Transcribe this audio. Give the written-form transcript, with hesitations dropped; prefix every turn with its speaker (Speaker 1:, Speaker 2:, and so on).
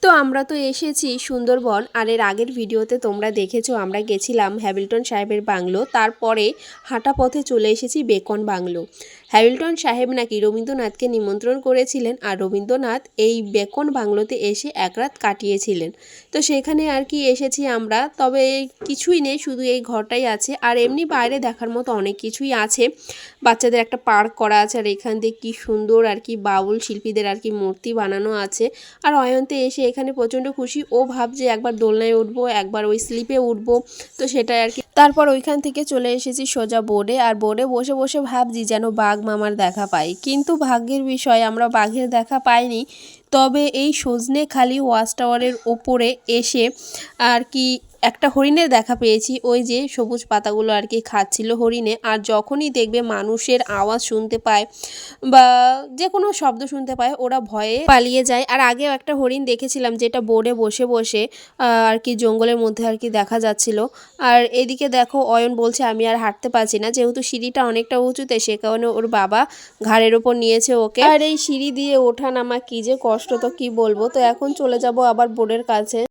Speaker 1: তো আমরা তো এসেছি সুন্দরবন। আর এর আগের ভিডিওতে তোমরা দেখেছো আমরা গেছিলাম হ্যামিল্টন সাহেবের বাংলো, তারপরে হাঁটা পথে চলে এসেছি বেকন বাংলো। হ্যামিল্টন সাহেব নাকি রবীন্দ্রনাথকে নিমন্ত্রণ করেছিলেন, আর রবীন্দ্রনাথ এই বেকন বাংলোতে এসে এক রাত কাটিয়েছিলেন। তো সেখানে আর কি এসেছি আমরা, তবে কিছুই নেই, শুধু এই ঘরটাই আছে। আর এমনি বাইরে দেখার মতো অনেক কিছুই আছে, বাচ্চাদের একটা পার্ক করা আছে, আর এখান দিয়ে কী সুন্দর আর কি বাউল শিল্পীদের আর কি মূর্তি বানানো আছে। আর অয়ন্তে এসে এখানে প্রচণ্ড খুশি, ও ভাবছে একবার দোলনায় উঠবো, একবার ওই স্লিপে উঠবো। তো সেটাই আর কি। তারপর ওইখান থেকে চলে এসেছি সোজা বোর্ডে, আর বোর্ডে বসে বসে ভাবছি যেন বাঘ মামার দেখা পাই, কিন্তু ভাগ্যের বিষয় আমরা বাঘের দেখা পাইনি। তবে এই সজনেখালি ওয়াচ টাওয়ারের ওপরে এসে আর কি একটা হরিণের দেখা পেয়েছি, ওই যে সবুজ পাতাগুলো আর কি খাচ্ছিল হরিণে। আর যখনই দেখবে মানুষের আওয়াজ শুনতে পায় বা যে কোনো শব্দ শুনতে পায়, ওরা ভয়ে পালিয়ে যায়। আর আগেও একটা হরিণ দেখেছিলাম যেটা বোর্ডে বসে বসে আর কি জঙ্গলের মধ্যে আর কি দেখা যাচ্ছিল। আর এদিকে দেখো অয়ন বলছে আমি আর হাঁটতে পারছি না, যেহেতু সিঁড়িটা অনেকটা উঁচুতে, সে কারণে ওর বাবা ঘাড়ের ওপর নিয়েছে ওকে। আর এই সিঁড়ি দিয়ে ওঠা নামা কি যে কষ্ট, তো কি বলবো। তো এখন চলে যাব আবার বোর্ডের কাছে।